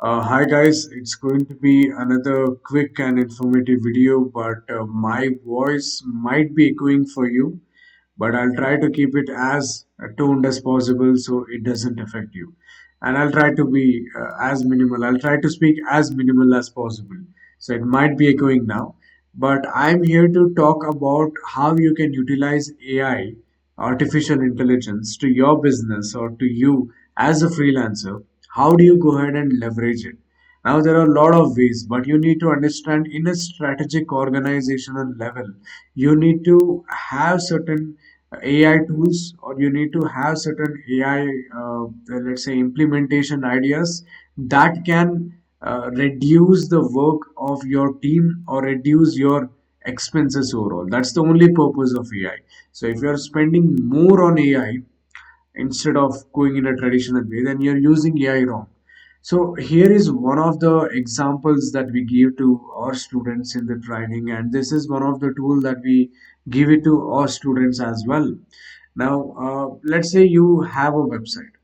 Hi guys, it's going to be another quick and informative video, but my voice might be echoing for you, but I'll try to keep it as toned as possible so it doesn't affect you. And I'll try to be as minimal. I'll try to speak as minimal as possible. So it might be echoing now, but I'm here to talk about how you can utilize AI, artificial intelligence, to your business or to you as a freelancer. How do you go ahead and leverage it? Now, there are a lot of ways, but you need to understand in a strategic organizational level, you need to have certain AI tools, or you need to have certain AI, let's say, implementation ideas that can reduce the work of your team or reduce your expenses overall. That's the only purpose of AI. So, if you're spending more on AI instead of going in a traditional way, then you're using AI wrong. So here is one of the examples that we give to our students in the training, and this is one of the tool that we give it to our students as well. Now, let's say you have a website,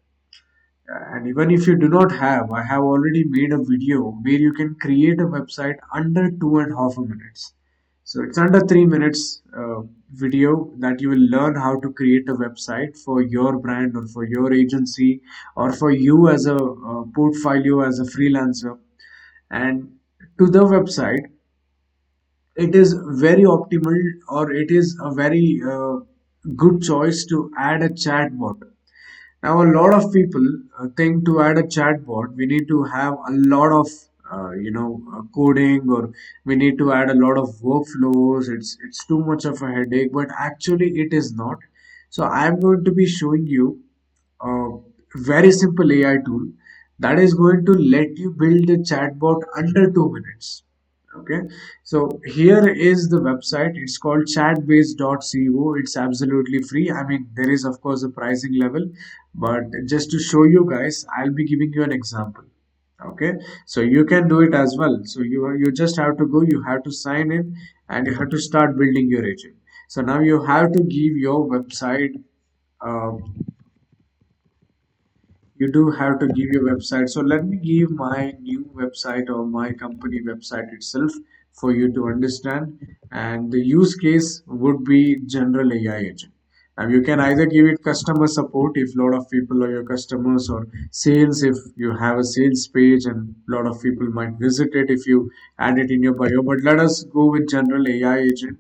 and even if you do not have, I have already made a video where you can create a website under 2.5 minutes. So it's under 3 minutes video that you will learn how to create a website for your brand or for your agency or for you as a portfolio as a freelancer. And to the website, it is very optimal, or it is a very good choice to add a chatbot. Now, a lot of people think to add a chatbot, we need to have a lot of coding, or we need to add a lot of workflows. It's too much of a headache, but actually it is not. So I'm going to be showing you a very simple AI tool that is going to let you build a chatbot under 2 minutes. Okay, so here is the website. It's called chatbase.co. It's absolutely free. I mean, there is of course a pricing level, but just to show you guys, I'll be giving you an example. Okay, so you can do it as well. So you just have to go, you have to sign in, and you have to start building your agent. So now you have to give your website, uh, you do have to give your website. So let me give my new website or my company website itself for you to understand. And the use case would be general AI agent. Now you can either give it customer support if a lot of people are your customers, or sales if you have a sales page and a lot of people might visit it if you add it in your bio. But let us go with general AI agent,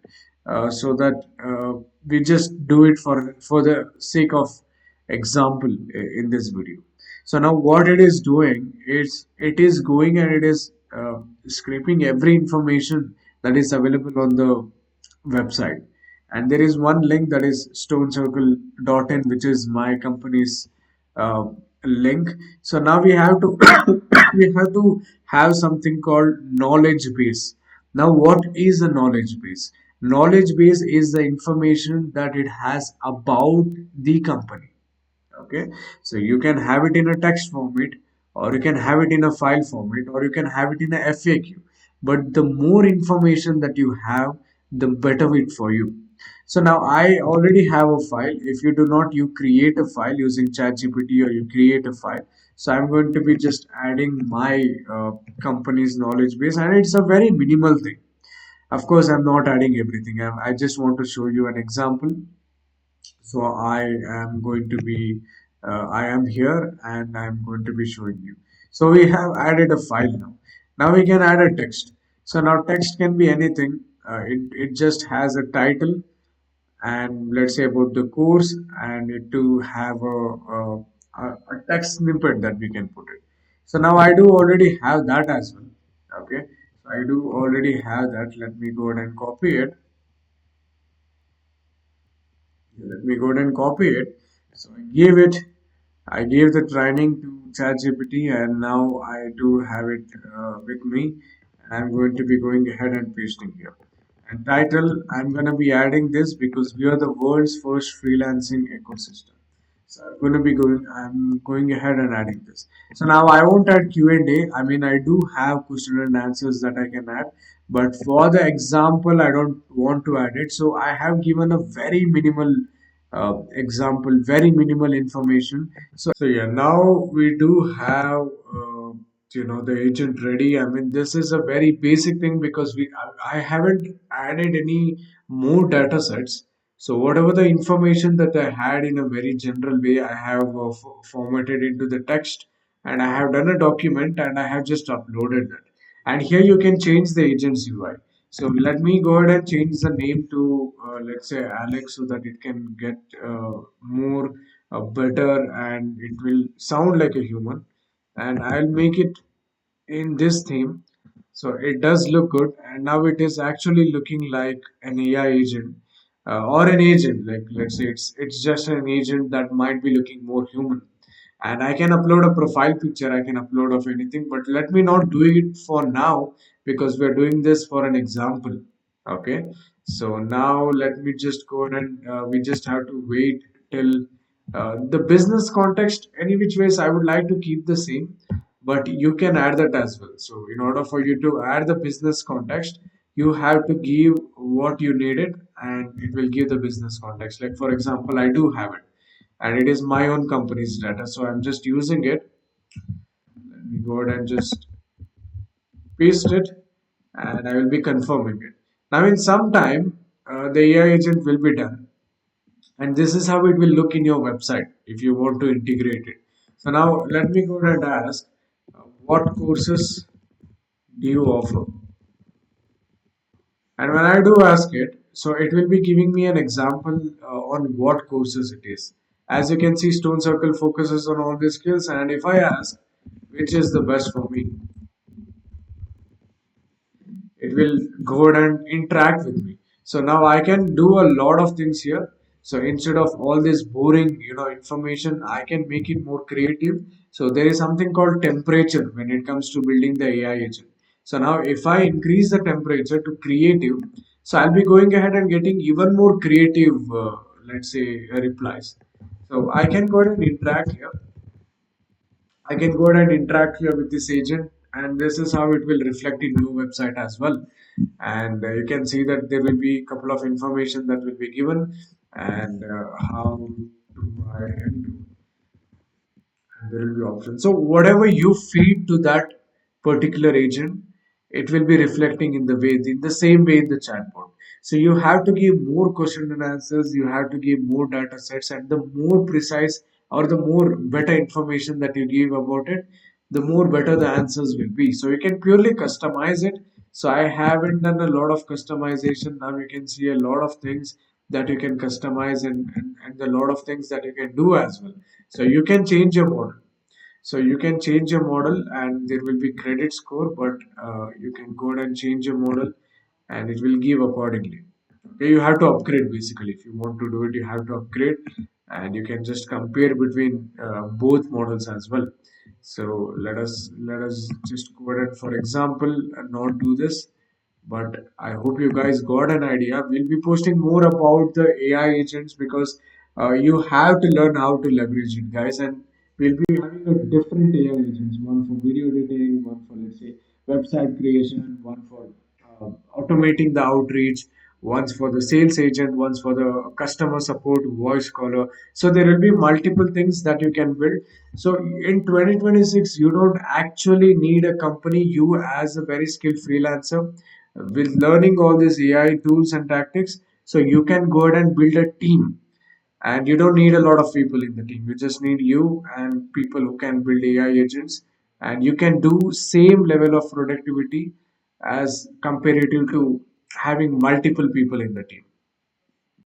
so that we just do it for the sake of example in this video. So now what it is doing is it is going and it is scraping every information that is available on the website. And there is one link that is stonecircle.in, which is my company's uh, link. So now we have to we have to have something called knowledge base. Now what is a knowledge base? Knowledge base is the information that it has about the company. Okay, so you can have it in a text format, or you can have it in a file format, or you can have it in a FAQ. But the more information that you have, the better it for you. So now I already have a file. If you do not, you create a file using ChatGPT, or you create a file. So I'm going to be just adding my company's knowledge base, and it's a very minimal thing. Of course, I'm not adding everything. I just want to show you an example. So I am going to be, I am here and I'm going to be showing you. So we have added a file now. Now we can add a text. So now text can be anything. It just has a title, and let's say about the course, and it to have a text snippet that we can put it. So now I do already have that as well. Okay. So I do already have that. Let me go ahead and copy it. Let me go ahead and copy it. So I gave the training to ChatGPT, and now I do have it with me. I'm going to be going ahead and pasting here. And title, I'm going to be adding this because we are the world's first freelancing ecosystem. So I'm going ahead and adding this. So now I won't add Q&A. I mean, I do have question and answers that I can add, but for the example, I don't want to add it. So I have given a very minimal example, very minimal information. So yeah, now we do have the agent ready. I mean, this is a very basic thing because I haven't added any more data sets. So whatever the information that I had in a very general way, I have formatted into the text, and I have done a document, and I have just uploaded it. And here you can change the agent's UI. So let me go ahead and change the name to let's say Alex, so that it can get more better, and it will sound like a human. And I'll make it in this theme. So it does look good, and now it is actually looking like an AI agent, or an agent. Like, let's say it's just an agent that might be looking more human. And I can upload a profile picture, I can upload of anything, but let me not do it for now, because we're doing this for an example. Okay, so now let me just go ahead and we just have to wait till the business context. Any which ways, I would like to keep the same, but you can add that as well. So in order for you to add the business context, you have to give what you needed, and it will give the business context. Like, for example, I do have it, and it is my own company's data, so I'm just using it. Let me go ahead and just paste it, and I will be confirming it. Now in some time, the AI agent will be done, and this is how it will look in your website if you want to integrate it. So now let me go ahead and ask, what courses do you offer? And when I do ask it, so it will be giving me an example on what courses it is. As you can see, Stone Circle focuses on all these skills, and if I ask which is the best for me, it will go ahead and interact with me. So now I can do a lot of things here. So instead of all this boring information, I can make it more creative. So there is something called temperature when it comes to building the AI agent. So now if I increase the temperature to creative, so I'll be going ahead and getting even more creative, let's say, replies. So I can go ahead and interact here. I can go ahead and interact here with this agent, and this is how it will reflect in your website as well. And you can see that there will be a couple of information that will be given, and how do I enter, and there will be options. So whatever you feed to that particular agent, it will be reflecting in the same way in the chatbot. So you have to give more question and answers, you have to give more data sets, and the more precise or the more better information that you give about it, the more better the answers will be. So you can purely customize it. So I haven't done a lot of customization. Now you can see a lot of things that you can customize, and a lot of things that you can do as well. So you can change your model. So you can change your model, and there will be credit score, but you can go ahead and change your model, and it will give accordingly. Okay, you have to upgrade basically. If you want to do it, you have to upgrade, and you can just compare between both models as well. So let us just go ahead and, for example, not do this, but I hope you guys got an idea. We'll be posting more about the AI agents, because you have to learn how to leverage it, guys. And we'll be having a different AI agents, one for video editing, one for, let's say, website creation, one for automating the outreach, one's for the sales agent, one's for the customer support, voice caller. So there will be multiple things that you can build. So in 2026, you don't actually need a company. You, as a very skilled freelancer, with learning all these AI tools and tactics, so you can go ahead and build a team, and you don't need a lot of people in the team. You just need you and people who can build AI agents, and you can do same level of productivity as comparative to having multiple people in the team.